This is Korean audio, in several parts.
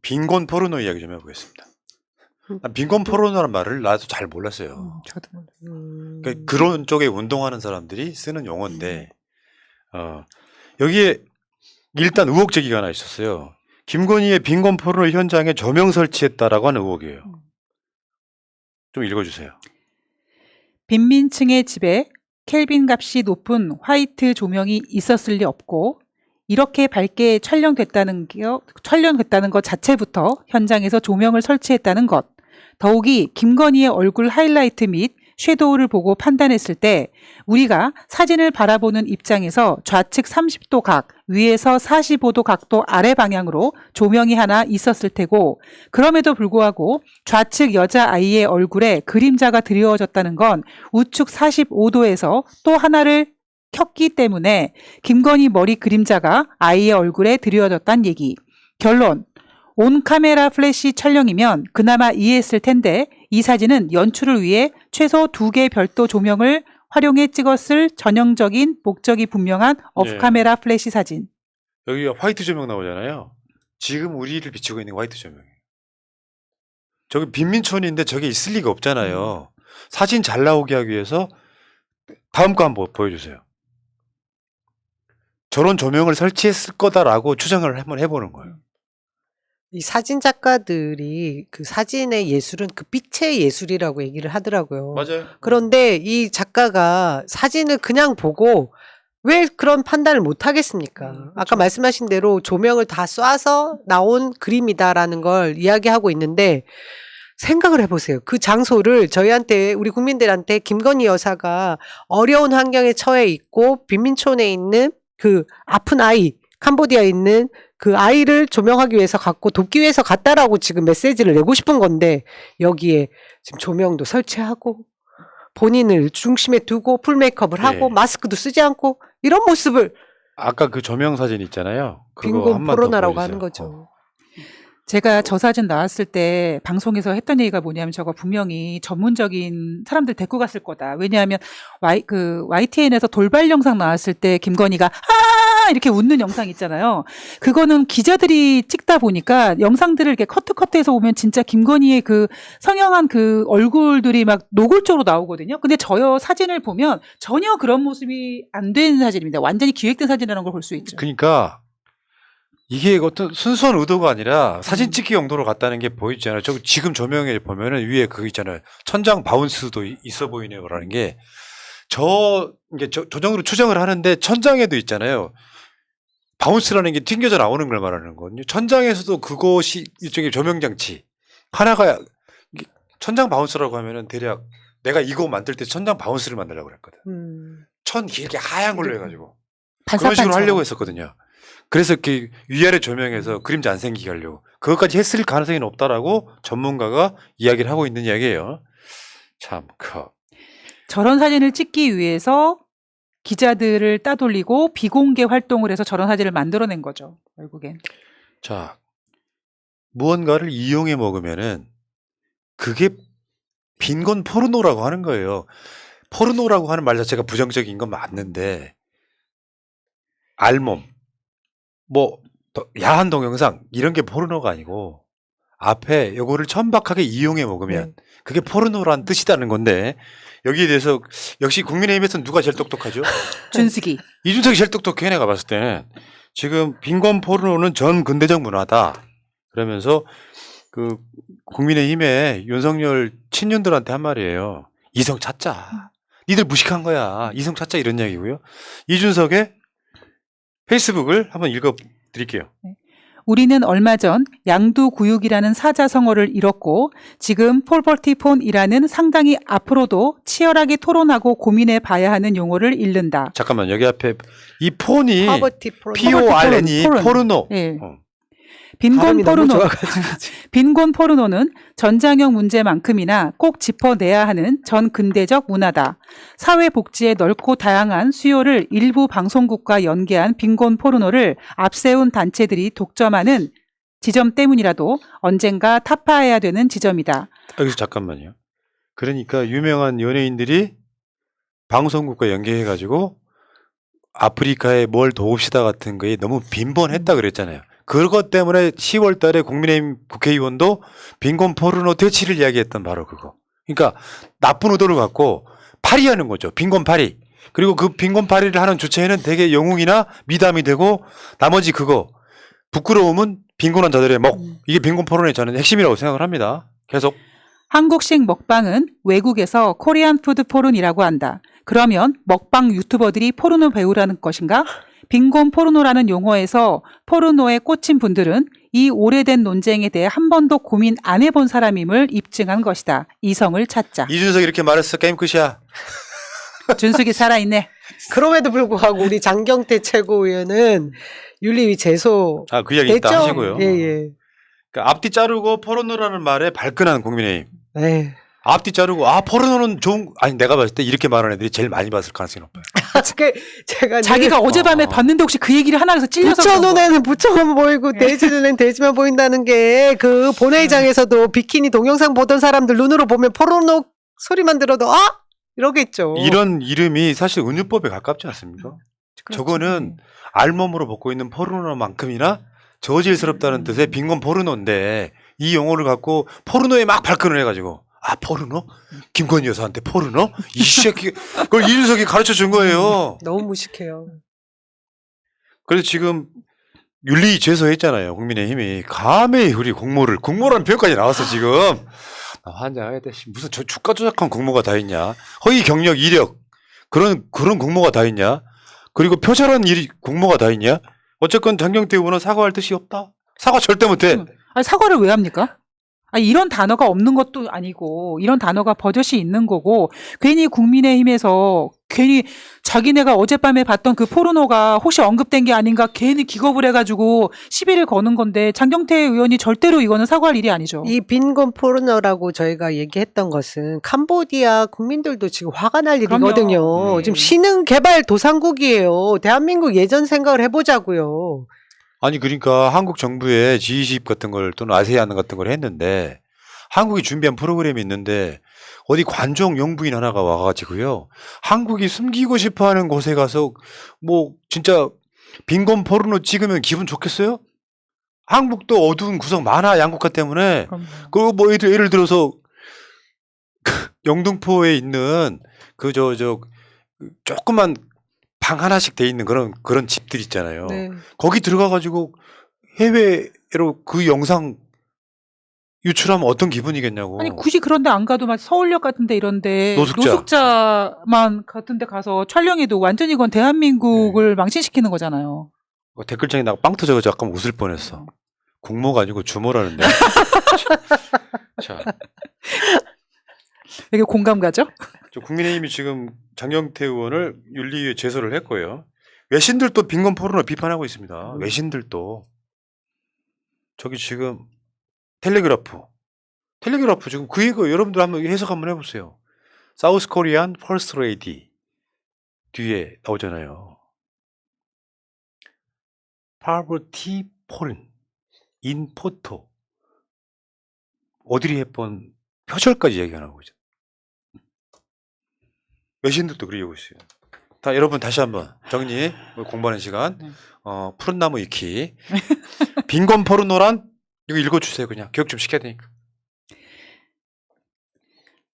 빈곤 포르노 이야기 좀 해보겠습니다. 빈곤 포르노라는 말을 나도 잘 몰랐어요. 저도 몰라요. 그러니까 그런 쪽에 운동하는 사람들이 쓰는 용어인데, 여기에 일단 의혹 제기가 하나 있었어요. 김건희의 빈곤 포르노 현장에 조명 설치했다라고 하는 의혹이에요. 좀 읽어주세요. 빈민층의 집에 켈빈 값이 높은 화이트 조명이 있었을 리 없고 이렇게 밝게 촬영됐다는 것 자체부터 현장에서 조명을 설치했다는 것, 더욱이 김건희의 얼굴 하이라이트 및 섀도우를 보고 판단했을 때 우리가 사진을 바라보는 입장에서 좌측 30도 각, 위에서 45도 각도 아래 방향으로 조명이 하나 있었을 테고 그럼에도 불구하고 좌측 여자아이의 얼굴에 그림자가 드리워졌다는 건 우측 45도에서 또 하나를 켰기 때문에 김건희 머리 그림자가 아이의 얼굴에 드리워졌다는 얘기. 결론. 온 카메라 플래시 촬영이면 그나마 이해했을 텐데 이 사진은 연출을 위해 최소 2개 별도 조명을 활용해 찍었을 전형적인 목적이 분명한 오프카메라 플래시 사진. 여기가 화이트 조명 나오잖아요. 지금 우리를 비추고 있는 화이트 조명이에요. 저기 빈민촌인데 저게 있을 리가 없잖아요. 사진 잘 나오게 하기 위해서 다음 거 한번 보여주세요. 저런 조명을 설치했을 거다라고 추정을 한번 해보는 거예요. 이 사진 작가들이 그 사진의 예술은 그 빛의 예술이라고 얘기를 하더라고요. 맞아요. 그런데 이 작가가 사진을 그냥 보고 왜 그런 판단을 못 하겠습니까? 아까 말씀하신 대로 조명을 다 쏴서 나온 그림이다라는 걸 이야기하고 있는데 생각을 해보세요. 그 장소를 저희한테, 우리 국민들한테 김건희 여사가 어려운 환경에 처해 있고 빈민촌에 있는 그 아픈 아이, 캄보디아에 있는 그 아이를 조명하기 위해서 갔고 돕기 위해서 갔다라고 지금 메시지를 내고 싶은 건데 여기에 지금 조명도 설치하고 본인을 중심에 두고 풀 메이크업을 하고 마스크도 쓰지 않고 이런 모습을 아까 그 조명 사진 있잖아요. 그거 빈곤 한번 더 포르노라고 보여주세요. 하는 거죠. 제가 저 사진 나왔을 때 방송에서 했던 얘기가 뭐냐면 저거 분명히 전문적인 사람들 데리고 갔을 거다. 왜냐하면 YTN에서 돌발 영상 나왔을 때 김건희가 아 이렇게 웃는 영상 있잖아요. 그거는 기자들이 찍다 보니까 영상들을 이렇게 커트해서 보면 진짜 김건희의 그 성형한 그 얼굴들이 막 노골적으로 나오거든요. 근데 저 사진을 보면 전혀 그런 모습이 안 된 사진입니다. 완전히 기획된 사진이라는 걸 볼 수 있죠. 그러니까 이게 어떤 순수한 의도가 아니라 사진 찍기 용도로 갔다는 게 보이잖아요. 저 지금 조명에 보면은 위에 그거 있잖아요. 천장 바운스도 있어 보이네요라는 게 이게 저 정도로 추정을 하는데 천장에도 있잖아요. 바운스라는 게 튕겨져 나오는 걸 말하는 거거든요. 천장에서도 그것이 일종의 조명 장치 하나가 천장 바운스라고 하면은 대략 내가 이거 만들 때 천장 바운스를 만들려고 그랬거든. 천 길게 하얀 걸로 해가지고 그런 식으로 하려고 했었거든요. 그래서 이렇게 위아래 조명해서 그림자 안 생기게 하려고 그것까지 했을 가능성이 높다라고 전문가가 이야기를 하고 있는 이야기예요. 참 저런 사진을 찍기 위해서 기자들을 따돌리고 비공개 활동을 해서 저런 사진을 만들어낸 거죠. 결국엔. 자, 무언가를 이용해 먹으면은 그게 빈곤 포르노라고 하는 거예요. 포르노라고 하는 말 자체가 부정적인 건 맞는데 알몸 뭐 야한 동영상 이런 게 포르노가 아니고 앞에 요거를 천박하게 이용해 먹으면 그게 포르노란 뜻이라는 건데 여기에 대해서 역시 국민의힘에서는 누가 제일 똑똑하죠? 준식이. 이준석이 제일 똑똑해 내가 봤을 때는. 지금 빈곤 포르노는 전 근대적 문화다. 그러면서 그 국민의힘에 윤석열 친윤들한테 한 말이에요. 이성 찾자. 니들 무식한 거야. 이성 찾자 이런 이야기고요. 이준석의 페이스북을 한번 읽어드릴게요. 우리는 얼마 전 양두구육이라는 사자성어를 잃었고 지금 폴버티폰이라는 상당히 앞으로도 치열하게 토론하고 고민해 봐야 하는 용어를 잃는다. 잠깐만 여기 앞에 이 폰이 파버티 포르노. P-O-R-N이 포르노. 네. 빈곤 포르노는 전장형 문제만큼이나 꼭 짚어내야 하는 전 근대적 문화다. 사회복지의 넓고 다양한 수요를 일부 방송국과 연계한 빈곤 포르노를 앞세운 단체들이 독점하는 지점 때문이라도 언젠가 타파해야 되는 지점이다. 여기서 잠깐만요. 그러니까 유명한 연예인들이 방송국과 연계해가지고 아프리카에 뭘 도웁시다 같은 거에 너무 빈번했다 그랬잖아요. 그것 때문에 10월 달에 국민의힘 국회의원도 빈곤 포르노 퇴치를 이야기했던 바로 그거. 그러니까 나쁜 의도를 갖고 파리하는 거죠. 빈곤 파리. 그리고 그 빈곤 파리를 하는 주체에는 대개 영웅이나 미담이 되고 나머지 그거 부끄러움은 빈곤한 자들의 목. 이게 빈곤 포르노의 저는 핵심이라고 생각을 합니다. 계속. 한국식 먹방은 외국에서 코리안 푸드 포른이라고 한다. 그러면 먹방 유튜버들이 포르노 배우라는 것인가? 빈곤 포르노라는 용어에서 포르노에 꽂힌 분들은 이 오래된 논쟁에 대해 한 번도 고민 안 해본 사람임을 입증한 것이다. 이성을 찾자. 이준석이 이렇게 말했어. 게임 끝이야. 준숙이 살아있네. 그럼에도 불구하고 우리 장경태 최고위원은 윤리위 제소 아, 그 이야기 됐죠? 일단 하시고요. 예, 예. 그러니까 앞뒤 자르고 포르노라는 말에 발끈한 국민의힘. 에이. 앞뒤 자르고 포르노는 좋은 아니 내가 봤을 때 이렇게 말하는 애들이 제일 많이 봤을 가능성이 높아요. 제가 자기가 어젯밤에 어. 봤는데 혹시 그 얘기를 하나 해서 찔려서 부처 그런 거야. 눈에는 부처만 보이고 돼지 눈에는 돼지만 보인다는 게 그 본회의장에서도 비키니 동영상 보던 사람들 눈으로 보면 포르노 소리만 들어도 이러겠죠. 이런 이름이 사실 은유법에 가깝지 않습니까? 그렇죠. 저거는 알몸으로 벗고 있는 포르노만큼이나 저질스럽다는 뜻의 빈곤 포르노인데 이 용어를 갖고 포르노에 막 발끈을 해가지고 포르노? 김건희 여사한테 포르노? 이 새끼 그걸 이준석이 가르쳐 준 거예요. 너무 무식해요. 그래서 지금 윤리 제소했잖아요. 국민의힘이 감히 우리 국모라는 표현까지 나왔어 지금. 환장해야 돼. 무슨 저 주가 조작한 국모가 다 있냐? 허위 경력 이력 그런 국모가 다 있냐? 그리고 표절한 일이 국모가 다 있냐? 어쨌건 장경태 의원은 사과할 뜻이 없다. 사과 절대 못해. 아니, 사과를 왜 합니까? 아니, 이런 단어가 없는 것도 아니고 이런 단어가 버젓이 있는 거고 괜히 국민의힘에서 괜히 자기네가 어젯밤에 봤던 그 포르노가 혹시 언급된 게 아닌가 괜히 기겁을 해가지고 시비를 거는 건데 장경태 의원이 절대로 이거는 사과할 일이 아니죠. 이 빈곤 포르노라고 저희가 얘기했던 것은 캄보디아 국민들도 지금 화가 날 일이거든요. 그럼요. 지금 신흥 개발 도상국이에요. 대한민국 예전 생각을 해보자고요. 아니 그러니까 한국 정부의 G20 같은 걸 또는 아세안 같은 걸 했는데 한국이 준비한 프로그램이 있는데 어디 관종 영부인 하나가 와가지고요. 한국이 숨기고 싶어하는 곳에 가서 뭐 진짜 빈곤 포르노 찍으면 기분 좋겠어요? 한국도 어두운 구석 많아 양국화 때문에. 그리고 뭐 예를 들어서 영등포에 있는 그 조그만 방 하나씩 돼 있는 그런 집들 있잖아요. 네. 거기 들어가가지고 해외로 그 영상 유출하면 어떤 기분이겠냐고. 아니 굳이 그런데 안 가도 막 서울역 같은데 이런데 노숙자. 노숙자만 같은데 가서 촬영해도 완전히 이건 대한민국을 망신시키는 거잖아요. 댓글창에 나가 빵 터져가지고 약간 웃을 뻔했어. 국모가 아니고 주모라는데. 자, 되게 공감 가죠? 저 국민의힘이 지금 장경태 의원을 윤리위에 제소를 했고요. 외신들도 빈곤 포르노 비판하고 있습니다. 외신들도. 저기 지금 텔레그라프 지금 그 이거 여러분들 한번 해석 한번 해보세요. 사우스 코리안 퍼스트 레이디 뒤에 나오잖아요. 파버티 폴 인 포토 어디리 헵번 표절까지 얘기하고 있죠. 외신들도 그러고 있어요. 다 여러분 다시 한번 정리 공부하는 시간. 푸른 나무 익히 빈곤 포르노란 이거 읽어주세요. 그냥 교육 좀 시켜야 되니까.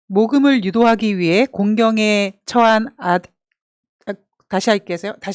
모금을 유도하기 위해 공경에 처한 다시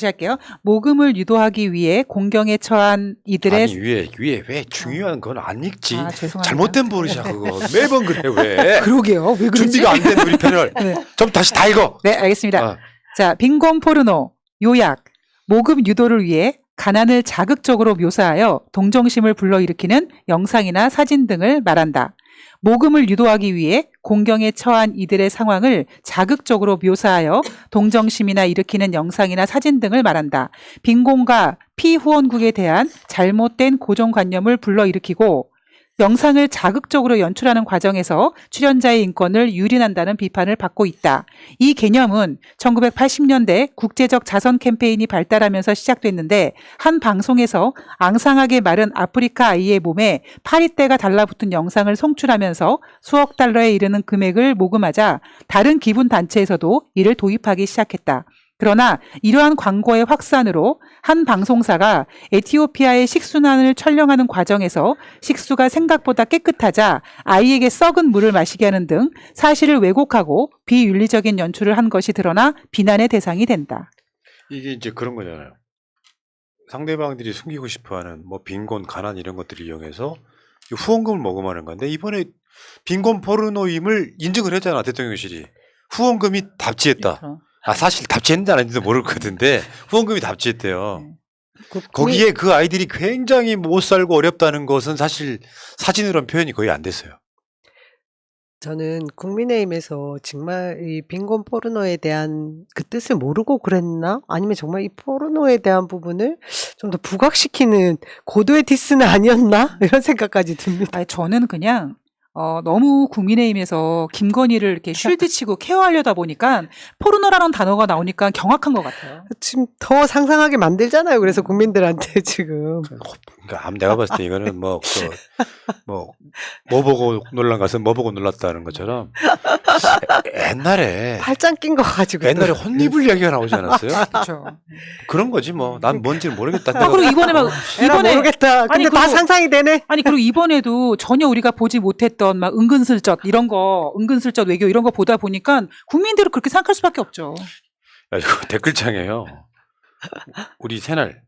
할게요. 모금을 유도하기 위해 공경에 처한 이들의 아니 위에 왜 중요한 건 안 읽지. 죄송합니다. 잘못된 버릇이야 그거. 매번 그래 왜. 그러게요. 왜 그러지? 준비가 안 된 우리 패널. 네. 좀 다시 다 읽어. 네, 알겠습니다. 어. 자, 빈곤 포르노 요약 모금 유도를 위해 가난을 자극적으로 묘사하여 동정심을 불러일으키는 영상이나 사진 등을 말한다. 모금을 유도하기 위해 공경에 처한 이들의 상황을 자극적으로 묘사하여 동정심이나 일으키는 영상이나 사진 등을 말한다. 빈곤과 피후원국에 대한 잘못된 고정관념을 불러일으키고 영상을 자극적으로 연출하는 과정에서 출연자의 인권을 유린한다는 비판을 받고 있다. 이 개념은 1980년대 국제적 자선 캠페인이 발달하면서 시작됐는데 한 방송에서 앙상하게 마른 아프리카 아이의 몸에 파리떼가 달라붙은 영상을 송출하면서 수억 달러에 이르는 금액을 모금하자 다른 기분 단체에서도 이를 도입하기 시작했다. 그러나 이러한 광고의 확산으로 한 방송사가 에티오피아의 식순환을 촬영하는 과정에서 식수가 생각보다 깨끗하자 아이에게 썩은 물을 마시게 하는 등 사실을 왜곡하고 비윤리적인 연출을 한 것이 드러나 비난의 대상이 된다. 이게 이제 그런 거잖아요. 상대방들이 숨기고 싶어하는 뭐 빈곤, 가난 이런 것들을 이용해서 후원금을 모금하는 건데 이번에 빈곤 포르노임을 인증을 했잖아 대통령실이. 후원금이 답지했다. 그렇죠. 사실 답지했는지 안 했는지 모를 것 같은데 후원금이 답지했대요. 그 거기에 그 아이들이 굉장히 못 살고 어렵다는 것은 사실 사진으로는 표현이 거의 안 됐어요. 저는 국민의힘에서 정말 이 빈곤 포르노에 대한 그 뜻을 모르고 그랬나? 아니면 정말 이 포르노에 대한 부분을 좀 더 부각시키는 고도의 디스는 아니었나? 이런 생각까지 듭니다. 아니, 저는 그냥 너무 국민의힘에서 김건희를 이렇게 쉴드 치고 케어하려다 보니까 포르노라는 단어가 나오니까 경악한 것 같아요. 지금 더 상상하게 만들잖아요. 그래서 국민들한테 지금. 그러니까 내가 봤을 때 이거는 뭐 보고 놀란 가서 뭐 보고 놀랐다는 것처럼 옛날에 팔짱 낀 거 가지고. 옛날에 혼리불 이야기가 나오지 않았어요? 그렇죠. 그런 거지 뭐. 난 뭔지는 모르겠다. 그리고 이번에 막 이번에 모르겠다. 근데 아니, 다 그리고- 상상이 되네. 아니 그리고 이번에도 전혀 우리가 보지 못했던 막 은근슬쩍 이런 거 은근슬쩍 외교 이런 거 보다 보니까 국민들은 그렇게 생각할 수밖에 없죠. 야, 이거 댓글창에요. 우리 새날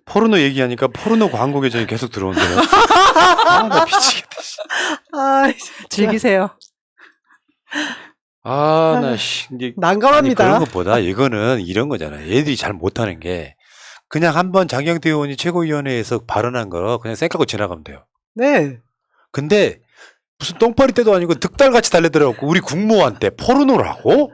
포르노 얘기하니까 포르노 광고 계정이 계속 들어온대요. 나 미치겠다. 씨. 아, 즐기세요. 나 이제 아니, 난감합니다. 그런 것보다 이거는 이런 거잖아. 얘들이 잘 못하는 게 그냥 한번 장경태 의원이 최고위원회에서 발언한 거 그냥 쌩까고 지나가면 돼요. 네. 근데 무슨 똥파리 때도 아니고 득달같이 달래더라고. 우리 국무한테 포르노라고?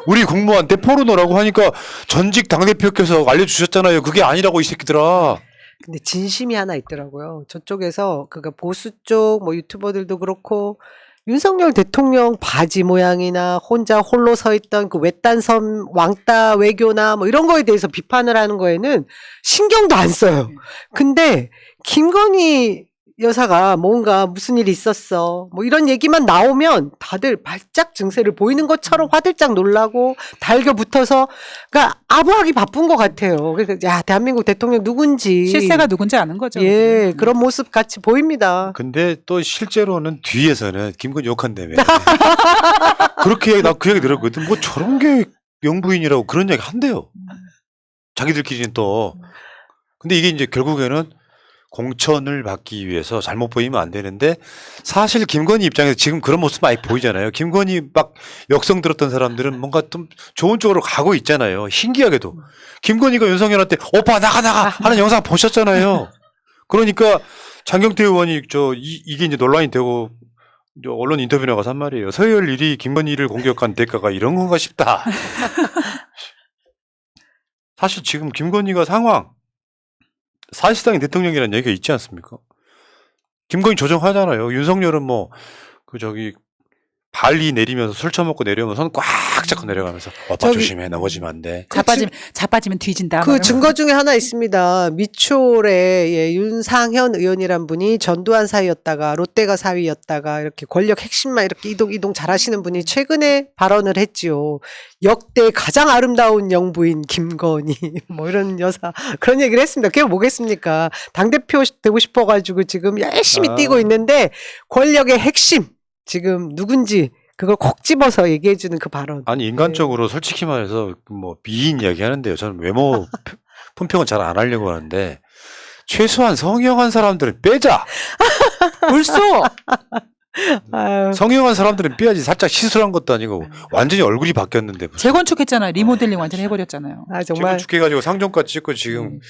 우리 국무한테 포르노라고 하니까 전직 당대표께서 알려주셨잖아요. 그게 아니라고 이 새끼들아. 근데 진심이 하나 있더라고요. 저쪽에서 그니까 보수 쪽 뭐 유튜버들도 그렇고 윤석열 대통령 바지 모양이나 혼자 홀로 서 있던 그 외딴 섬 왕따 외교나 뭐 이런 거에 대해서 비판을 하는 거에는 신경도 안 써요. 근데 김건희 여사가 뭔가 무슨 일이 있었어 뭐 이런 얘기만 나오면 다들 발작 증세를 보이는 것처럼 화들짝 놀라고 달겨붙어서 그러니까 아부하기 바쁜 것 같아요. 그래서 야 대한민국 대통령 누군지 실세가 누군지 아는 거죠. 예 그런 모습 같이 보입니다. 근데 또 실제로는 뒤에서는 김건희 욕한다며. 그렇게 나 그 얘기 들었거든. 뭐 저런 게 영부인이라고 그런 얘기 한대요. 자기들끼리는 또. 근데 이게 이제 결국에는 공천을 받기 위해서 잘못 보이면 안 되는데 사실 김건희 입장에서 지금 그런 모습 많이 보이잖아요. 김건희 막 역성 들었던 사람들은 뭔가 좀 좋은 쪽으로 가고 있잖아요. 신기하게도. 김건희가 윤석열한테 오빠 나가 하는 영상 보셨잖아요. 그러니까 장경태 의원이 이게 이제 논란이 되고 언론 인터뷰 나가서 한 말이에요. 서해열 일이 김건희를 공격한 대가가 이런 건가 싶다. 사실 지금 김건희가 상황 사실상 대통령이라는 얘기가 있지 않습니까? 김건희 조정하잖아요. 윤석열은 발리 내리면서 술 처먹고 내려오면 손 꽉 잡고 내려가면서 오빠 조심해 넘어지면 안 돼. 자빠지면 뒤진다. 그 증거 중에 하나 있습니다. 미추홀에 윤상현 의원이란 분이 전두환 사위였다가 롯데가 사위였다가 이렇게 권력 핵심만 이렇게 이동 잘하시는 분이 최근에 발언을 했지요. 역대 가장 아름다운 영부인 김건희 뭐 이런 여사 그런 얘기를 했습니다. 그게 뭐겠습니까? 당대표 되고 싶어가지고 지금 열심히 뛰고 있는데 권력의 핵심 지금 누군지 그걸 콕 집어서 얘기해주는 그 발언. 아니 인간적으로 솔직히 말해서 뭐 미인 이야기 하는데요. 저는 외모 품평은 잘 안 하려고 하는데 최소한 성형한 사람들은 빼자. 벌써 아유. 성형한 사람들은 빼야지. 살짝 시술한 것도 아니고 완전히 얼굴이 바뀌었는데. 재건축했잖아요. 리모델링 완전히 해버렸잖아요. 아 정말 재건축해가지고 상종가 찍고 지금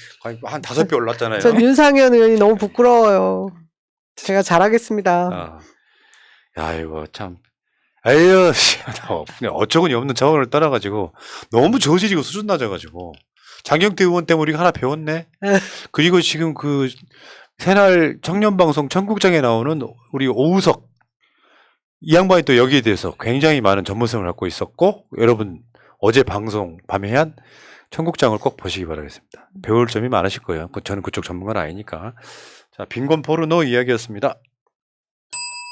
한 5배 올랐잖아요. 전 윤상현 의원이 너무 부끄러워요. 제가 잘하겠습니다. 야 이거 참. 아유, 그냥 어처구니 없는 자원을 따라가지고 너무 저질이고 수준 낮아가지고 장경태 의원 때문에 우리가 하나 배웠네. 그리고 지금 그 새날 청년방송 청국장에 나오는 우리 오우석 이 양반이 또 여기에 대해서 굉장히 많은 전문성을 갖고 있었고 여러분 어제 방송 밤에 한 청국장을 꼭 보시기 바라겠습니다. 배울 점이 많으실 거예요. 저는 그쪽 전문가는 아니니까. 자, 빈곤 포르노 이야기였습니다.